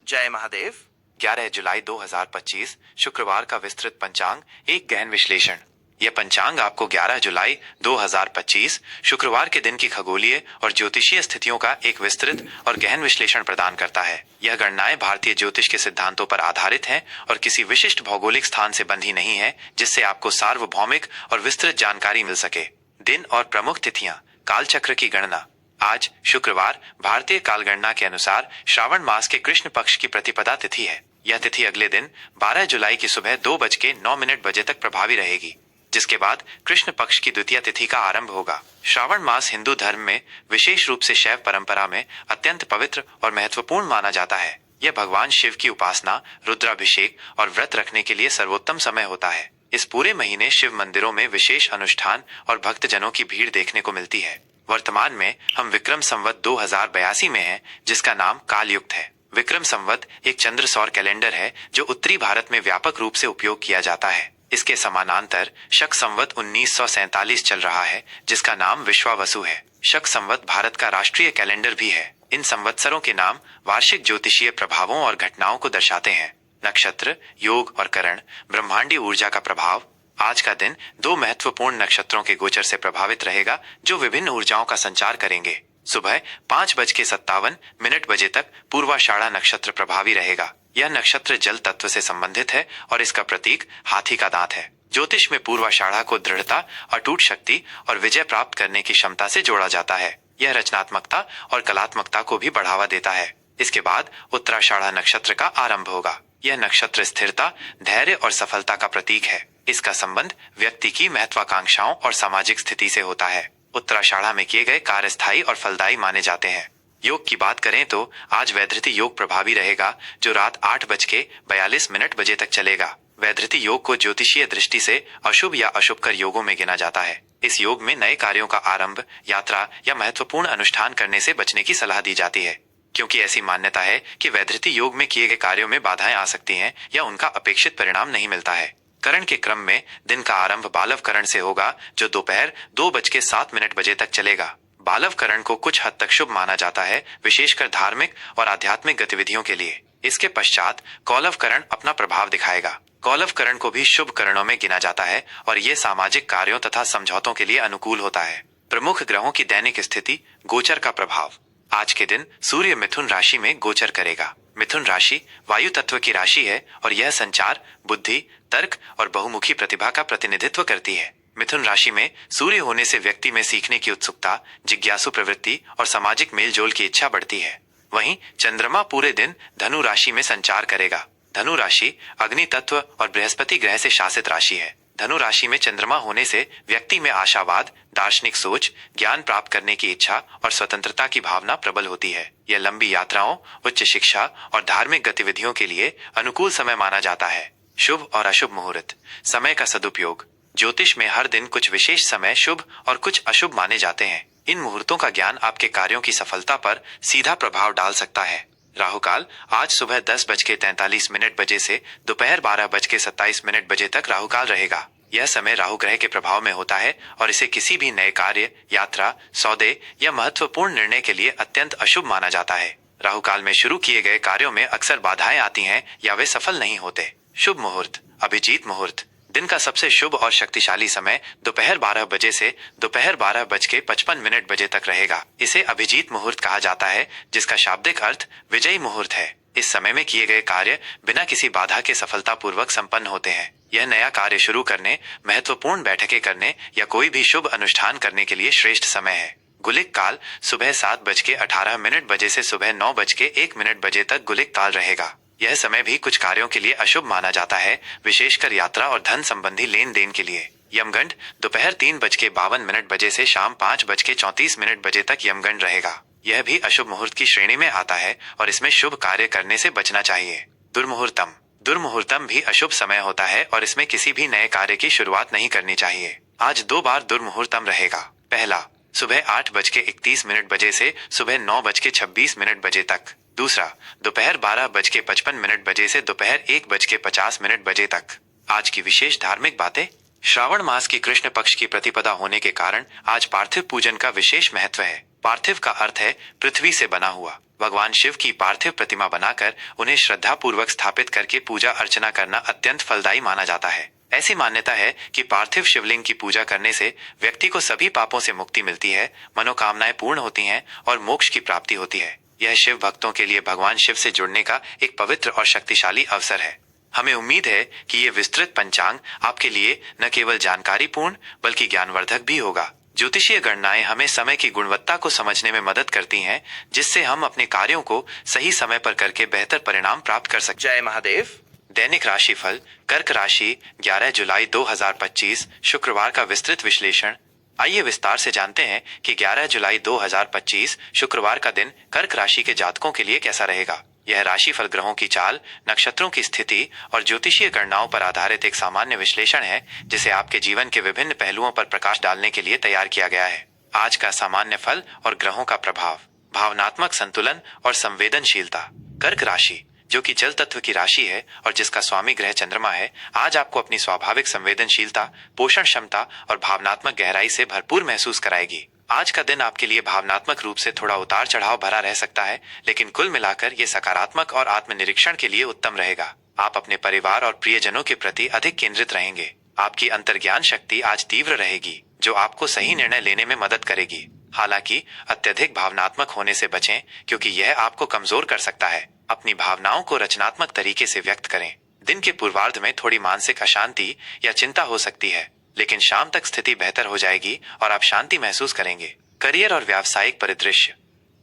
जय महादेव। 11 जुलाई 2025 शुक्रवार का विस्तृत पंचांग, एक गहन विश्लेषण। यह पंचांग आपको 11 जुलाई 2025 शुक्रवार के दिन की खगोलीय और ज्योतिषीय स्थितियों का एक विस्तृत और गहन विश्लेषण प्रदान करता है। यह गणनाएं भारतीय ज्योतिष के सिद्धांतों पर आधारित हैं और किसी विशिष्ट भौगोलिक स्थान से बंधी नहीं है, जिससे आपको सार्वभौमिक और विस्तृत जानकारी मिल सके। दिन और प्रमुख तिथियां। कालचक्र की गणना। आज शुक्रवार भारतीय कालगणना के अनुसार श्रावण मास के कृष्ण पक्ष की प्रतिपदा तिथि है। यह तिथि अगले दिन 12 जुलाई की सुबह 2:09 तक प्रभावी रहेगी, जिसके बाद कृष्ण पक्ष की द्वितीय तिथि का आरंभ होगा। श्रावण मास हिंदू धर्म में, विशेष रूप से शैव परंपरा में, अत्यंत पवित्र और महत्वपूर्ण माना जाता है। यह भगवान शिव की उपासना, रुद्राभिषेक और व्रत रखने के लिए सर्वोत्तम समय होता है। इस पूरे महीने शिव मंदिरों में विशेष अनुष्ठान और भक्तजनों की भीड़ देखने को मिलती है। वर्तमान में हम विक्रम संवत 2082 में हैं, जिसका नाम कालयुक्त है। विक्रम संवत एक चंद्र सौर कैलेंडर है जो उत्तरी भारत में व्यापक रूप से उपयोग किया जाता है। इसके समानांतर शक संवत 1947 चल रहा है, जिसका नाम विश्वावसु है। शक संवत भारत का राष्ट्रीय कैलेंडर भी है। इन संवत्सरों के नाम वार्षिक ज्योतिषीय प्रभावों और घटनाओं को दर्शाते हैं। नक्षत्र, योग और करण। ब्रह्मांडीय ऊर्जा का प्रभाव। आज का दिन दो महत्वपूर्ण नक्षत्रों के गोचर से प्रभावित रहेगा, जो विभिन्न ऊर्जाओं का संचार करेंगे। सुबह 5:57 तक पूर्वाषाढ़ा नक्षत्र प्रभावी रहेगा। यह नक्षत्र जल तत्व से संबंधित है और इसका प्रतीक हाथी का दांत है। ज्योतिष में पूर्वाषाढ़ा को दृढ़ता, अटूट शक्ति और विजय प्राप्त करने की क्षमता से जोड़ा जाता है। यह रचनात्मकता और कलात्मकता को भी बढ़ावा देता है। इसके बाद उत्तराषाढ़ा नक्षत्र का आरंभ होगा। यह नक्षत्र स्थिरता, धैर्य और सफलता का प्रतीक है। इसका संबंध व्यक्ति की महत्वाकांक्षाओं और सामाजिक स्थिति से होता है। उत्तराषाढ़ा में किए गए कार्य स्थायी और फलदायी माने जाते हैं। योग की बात करें तो आज वैधृति योग प्रभावी रहेगा, जो रात 8:42 तक चलेगा। वैधृति योग को ज्योतिषीय दृष्टि से अशुभ या अशुभकर योगों में गिना जाता है। इस योग में नए कार्यों का आरंभ, यात्रा या महत्वपूर्ण अनुष्ठान करने से बचने की सलाह दी जाती है, क्योंकि ऐसी मान्यता है कि वैधृति योग में किए गए कार्यों में बाधाएं आ सकती हैं या उनका अपेक्षित परिणाम नहीं मिलता है। करण के क्रम में दिन का आरंभ बालव करण से होगा, जो दोपहर 2:07 तक चलेगा। बालव करण को कुछ हद तक शुभ माना जाता है, विशेषकर धार्मिक और आध्यात्मिक गतिविधियों के लिए। इसके पश्चात कौलव करण अपना प्रभाव दिखाएगा। कौलव करण को भी शुभ करणों में गिना जाता है और ये सामाजिक कार्यों तथा समझौतों के लिए अनुकूल होता है। प्रमुख ग्रहों की दैनिक स्थिति, गोचर का प्रभाव। आज के दिन सूर्य मिथुन राशि में गोचर करेगा। मिथुन राशि वायु तत्व की राशि है और यह संचार, बुद्धि, तर्क और बहुमुखी प्रतिभा का प्रतिनिधित्व करती है। मिथुन राशि में सूर्य होने से व्यक्ति में सीखने की उत्सुकता, जिज्ञासु प्रवृत्ति और सामाजिक मेलजोल की इच्छा बढ़ती है। वहीं चंद्रमा पूरे दिन धनु राशि में संचार करेगा। धनु राशि अग्नि तत्व और बृहस्पति ग्रह से शासित राशि है। धनु राशि में चंद्रमा होने से व्यक्ति में आशावाद, दार्शनिक सोच, ज्ञान प्राप्त करने की इच्छा और स्वतंत्रता की भावना प्रबल होती है। यह लंबी यात्राओं, उच्च शिक्षा और धार्मिक गतिविधियों के लिए अनुकूल समय माना जाता है। शुभ और अशुभ मुहूर्त। समय का सदुपयोग। ज्योतिष में हर दिन कुछ विशेष समय शुभ और कुछ अशुभ माने जाते हैं। इन मुहूर्तों का ज्ञान आपके कार्यों की सफलता पर सीधा प्रभाव डाल सकता है। राहुकाल आज सुबह 10:43 से दोपहर 12:27 तक राहुकाल रहेगा। यह समय राहु ग्रह के प्रभाव में होता है और इसे किसी भी नए कार्य, यात्रा, सौदे या महत्वपूर्ण निर्णय के लिए अत्यंत अशुभ माना जाता है। राहुकाल में शुरू किए गए कार्यों में अक्सर बाधाएं आती हैं या वे सफल नहीं होते। शुभ मुहूर्त। अभिजीत मुहूर्त। दिन का सबसे शुभ और शक्तिशाली समय दोपहर 12 से दोपहर 12:55 तक रहेगा। इसे अभिजीत मुहूर्त कहा जाता है, जिसका शाब्दिक अर्थ विजयी मुहूर्त है। इस समय में किए गए कार्य बिना किसी बाधा के सफलतापूर्वक संपन्न होते हैं। यह नया कार्य शुरू करने, महत्वपूर्ण बैठकें करने या कोई भी शुभ अनुष्ठान करने के लिए श्रेष्ठ समय है। गुलिक काल सुबह 7:18 से सुबह 9:01 तक गुलिक काल रहेगा। यह समय भी कुछ कार्यों के लिए अशुभ माना जाता है, विशेषकर यात्रा और धन संबंधी लेन देन के लिए। यमगंड दोपहर 3:52 से शाम 5:34 तक यमगंड रहेगा। यह भी अशुभ मुहूर्त की श्रेणी में आता है और इसमें शुभ कार्य करने से बचना चाहिए। दुर्मुहूर्तम। दुर्मुहूर्तम भी अशुभ समय होता है और इसमें किसी भी नए कार्य की शुरुआत नहीं करनी चाहिए। आज 2 बार दुर्मुहूर्तम रहेगा। पहला, सुबह 8:31 से सुबह 9:26 तक। दूसरा, दोपहर 12:55 से दोपहर 1:50 तक। आज की विशेष धार्मिक बातें। श्रावण मास की कृष्ण पक्ष की प्रतिपदा होने के कारण आज पार्थिव पूजन का विशेष महत्व है। पार्थिव का अर्थ है पृथ्वी से बना हुआ। भगवान शिव की पार्थिव प्रतिमा बनाकर उन्हें श्रद्धा पूर्वक स्थापित करके पूजा अर्चना करना अत्यंत फलदायी माना जाता है। ऐसी मान्यता है कि पार्थिव शिवलिंग की पूजा करने से व्यक्ति को सभी पापों से मुक्ति मिलती है, मनोकामनाएं पूर्ण होती हैं और मोक्ष की प्राप्ति होती है। यह शिव भक्तों के लिए भगवान शिव से जुड़ने का एक पवित्र और शक्तिशाली अवसर है। हमें उम्मीद है कि ये विस्तृत पंचांग आपके लिए न केवल जानकारीपूर्ण बल्कि ज्ञानवर्धक भी होगा। ज्योतिषीय गणनाएं हमें समय की गुणवत्ता को समझने में मदद करती हैं, जिससे हम अपने कार्यों को सही समय पर करके बेहतर परिणाम प्राप्त कर सकते हैं। जय महादेव। दैनिक राशिफल कर्क राशि 11 जुलाई 2025 शुक्रवार का विस्तृत विश्लेषण। आइए विस्तार से जानते हैं कि 11 जुलाई 2025 शुक्रवार का दिन कर्क राशि के जातकों के लिए कैसा रहेगा। यह राशिफल ग्रहों की चाल, नक्षत्रों की स्थिति और ज्योतिषीय गणनाओं पर आधारित एक सामान्य विश्लेषण है, जिसे आपके जीवन के विभिन्न पहलुओं पर प्रकाश डालने के लिए तैयार किया गया है। आज का सामान्य फल और ग्रहों का प्रभाव। भावनात्मक संतुलन और संवेदनशीलता। कर्क राशि, जो कि जल तत्व की राशि है और जिसका स्वामी ग्रह चंद्रमा है, आज आपको अपनी स्वाभाविक संवेदनशीलता, पोषण क्षमता और भावनात्मक गहराई से भरपूर महसूस कराएगी। आज का दिन आपके लिए भावनात्मक रूप से थोड़ा उतार चढ़ाव भरा रह सकता है, लेकिन कुल मिलाकर ये सकारात्मक और आत्मनिरीक्षण के लिए उत्तम रहेगा। आप अपने परिवार और प्रियजनों के प्रति अधिक केंद्रित रहेंगे। आपकी अंतर्ज्ञान शक्ति आज तीव्र रहेगी, जो आपको सही निर्णय लेने में मदद करेगी। हालांकि अत्यधिक भावनात्मक होने से बचें, क्योंकि यह आपको कमजोर कर सकता है। अपनी भावनाओं को रचनात्मक तरीके से व्यक्त करें। दिन के पूर्वार्ध में थोड़ी मानसिक अशांति या चिंता हो सकती है, लेकिन शाम तक स्थिति बेहतर हो जाएगी और आप शांति महसूस करेंगे। करियर और व्यावसायिक परिदृश्य।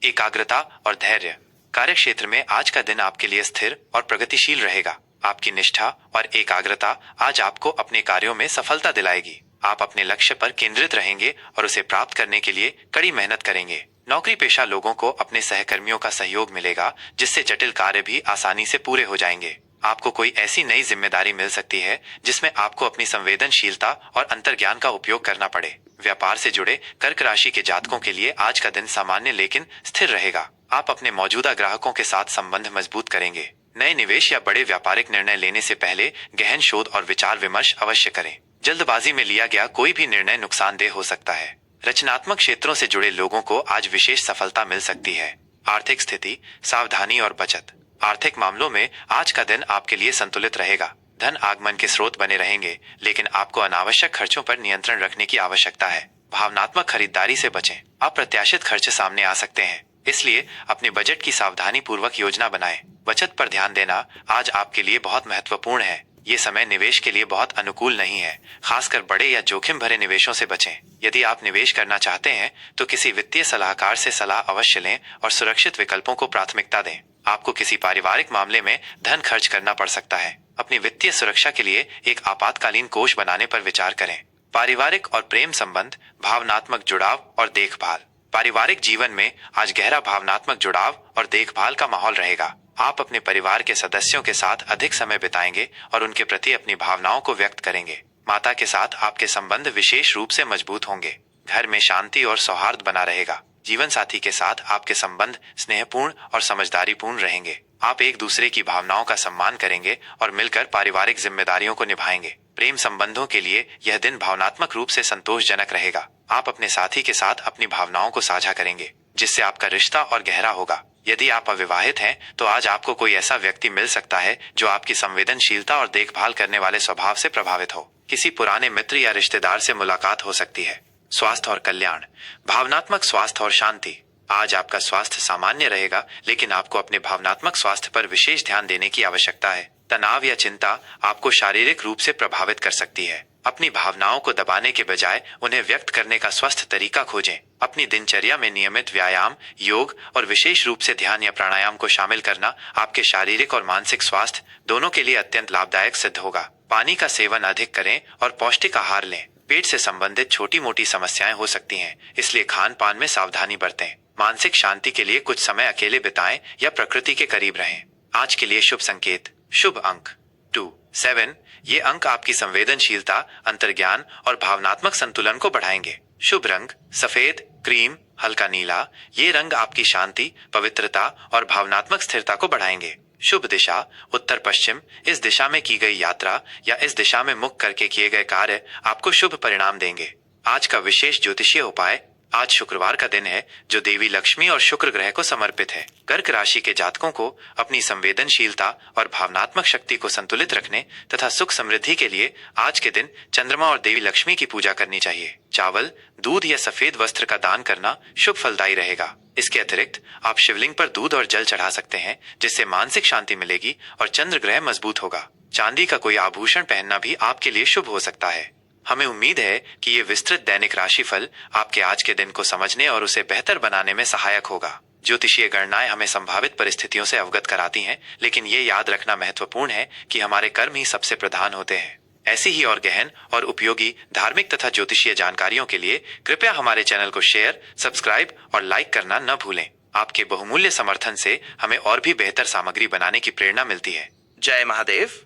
एकाग्रता और धैर्य। कार्यक्षेत्र में आज का दिन आपके लिए स्थिर और प्रगतिशील रहेगा। आपकी निष्ठा और एकाग्रता आज आपको अपने कार्यों में सफलता दिलाएगी। आप अपने लक्ष्य पर केंद्रित रहेंगे और उसे प्राप्त करने के लिए कड़ी मेहनत करेंगे। नौकरी पेशा लोगों को अपने सहकर्मियों का सहयोग मिलेगा, जिससे जटिल कार्य भी आसानी से पूरे हो जाएंगे। आपको कोई ऐसी नई जिम्मेदारी मिल सकती है जिसमें आपको अपनी संवेदनशीलता और अंतर्ज्ञान का उपयोग करना पड़े। व्यापार से जुड़े कर्क राशि के जातकों के लिए आज का दिन सामान्य लेकिन स्थिर रहेगा। आप अपने मौजूदा ग्राहकों के साथ संबंध मजबूत करेंगे। नए निवेश या बड़े व्यापारिक निर्णय लेने से पहले गहन शोध और विचार विमर्श अवश्य करें। जल्दबाजी में लिया गया कोई भी निर्णय नुकसानदेह हो सकता है। रचनात्मक क्षेत्रों से जुड़े लोगों को आज विशेष सफलता मिल सकती है। आर्थिक स्थिति, सावधानी और बचत। आर्थिक मामलों में आज का दिन आपके लिए संतुलित रहेगा। धन आगमन के स्रोत बने रहेंगे, लेकिन आपको अनावश्यक खर्चों पर नियंत्रण रखने की आवश्यकता है। भावनात्मक खरीदारी से बचें। अप्रत्याशित खर्च सामने आ सकते हैं, इसलिए अपने बजट की सावधानी पूर्वक योजना बनाएं। बचत पर ध्यान देना आज आपके लिए बहुत महत्वपूर्ण है। ये समय निवेश के लिए बहुत अनुकूल नहीं है, खासकर बड़े या जोखिम भरे निवेशों से बचें। यदि आप निवेश करना चाहते हैं तो किसी वित्तीय सलाहकार से सलाह अवश्य लें और सुरक्षित विकल्पों को प्राथमिकता दें। आपको किसी पारिवारिक मामले में धन खर्च करना पड़ सकता है। अपनी वित्तीय सुरक्षा के लिए एक आपातकालीन कोष बनाने पर विचार करें। पारिवारिक और प्रेम संबंध, भावनात्मक जुड़ाव और देखभाल। पारिवारिक जीवन में आज गहरा भावनात्मक जुड़ाव और देखभाल का माहौल रहेगा। आप अपने परिवार के सदस्यों के साथ अधिक समय बिताएंगे और उनके प्रति अपनी भावनाओं को व्यक्त करेंगे। माता के साथ आपके संबंध विशेष रूप से मजबूत होंगे। घर में शांति और सौहार्द बना रहेगा। जीवन साथी के साथ आपके संबंध स्नेहपूर्ण और समझदारीपूर्ण रहेंगे। आप एक दूसरे की भावनाओं का सम्मान करेंगे और मिलकर पारिवारिक जिम्मेदारियों को निभाएंगे। प्रेम संबंधों के लिए यह दिन भावनात्मक रूप से संतोषजनक रहेगा। आप अपने साथी के साथ अपनी भावनाओं को साझा करेंगे, जिससे आपका रिश्ता और गहरा होगा। यदि आप अविवाहित हैं तो आज आपको कोई ऐसा व्यक्ति मिल सकता है जो आपकी संवेदनशीलता और देखभाल करने वाले स्वभाव से प्रभावित हो। किसी पुराने मित्र या रिश्तेदार से मुलाकात हो सकती है। स्वास्थ्य और कल्याण। भावनात्मक स्वास्थ्य और शांति। आज आपका स्वास्थ्य सामान्य रहेगा, लेकिन आपको अपने भावनात्मक स्वास्थ्य पर विशेष ध्यान देने की आवश्यकता है। तनाव या चिंता आपको शारीरिक रूप से प्रभावित कर सकती है। अपनी भावनाओं को दबाने के बजाय उन्हें व्यक्त करने का स्वस्थ तरीका खोजें। अपनी दिनचर्या में नियमित व्यायाम, योग और विशेष रूप से ध्यान या प्राणायाम को शामिल करना आपके शारीरिक और मानसिक स्वास्थ्य दोनों के लिए अत्यंत लाभदायक सिद्ध होगा। पानी का सेवन अधिक करें और पौष्टिक आहार लें। पेट से संबंधित छोटी मोटी समस्याएं हो सकती हैं, इसलिए खान पान में सावधानी बरतें। मानसिक शांति के लिए कुछ समय अकेले बिताएं या प्रकृति के करीब रहें। आज के लिए शुभ संकेत। शुभ अंक 2, 7। ये अंक आपकी संवेदनशीलता, अंतर्ज्ञान और भावनात्मक संतुलन को बढ़ाएंगे। शुभ रंग सफेद, क्रीम, हल्का नीला। ये रंग आपकी शांति, पवित्रता और भावनात्मक स्थिरता को बढ़ाएंगे। शुभ दिशा उत्तर पश्चिम। इस दिशा में की गई यात्रा या इस दिशा में मुख करके किए गए कार्य आपको शुभ परिणाम देंगे। आज का विशेष ज्योतिषीय उपाय आज शुक्रवार का दिन है जो देवी लक्ष्मी और शुक्र ग्रह को समर्पित है। कर्क राशि के जातकों को अपनी संवेदनशीलता और भावनात्मक शक्ति को संतुलित रखने तथा सुख समृद्धि के लिए आज के दिन चंद्रमा और देवी लक्ष्मी की पूजा करनी चाहिए। चावल, दूध या सफेद वस्त्र का दान करना शुभ फलदायी रहेगा। इसके अतिरिक्त आप शिवलिंग पर दूध और जल चढ़ा सकते हैं, जिससे मानसिक शांति मिलेगी और चंद्र ग्रह मजबूत होगा। चांदी का कोई आभूषण पहनना भी आपके लिए शुभ हो सकता है। हमें उम्मीद है कि ये विस्तृत दैनिक राशिफल आपके आज के दिन को समझने और उसे बेहतर बनाने में सहायक होगा। ज्योतिषीय गणनाएं हमें संभावित परिस्थितियों से अवगत कराती हैं, लेकिन ये याद रखना महत्वपूर्ण है कि हमारे कर्म ही सबसे प्रधान होते हैं। ऐसी ही और गहन और उपयोगी धार्मिक तथा ज्योतिषीय जानकारियों के लिए कृपया हमारे चैनल को शेयर, सब्सक्राइब और लाइक करना न भूलें। आपके बहुमूल्य समर्थन से हमें और भी बेहतर सामग्री बनाने की प्रेरणा मिलती है। जय महादेव।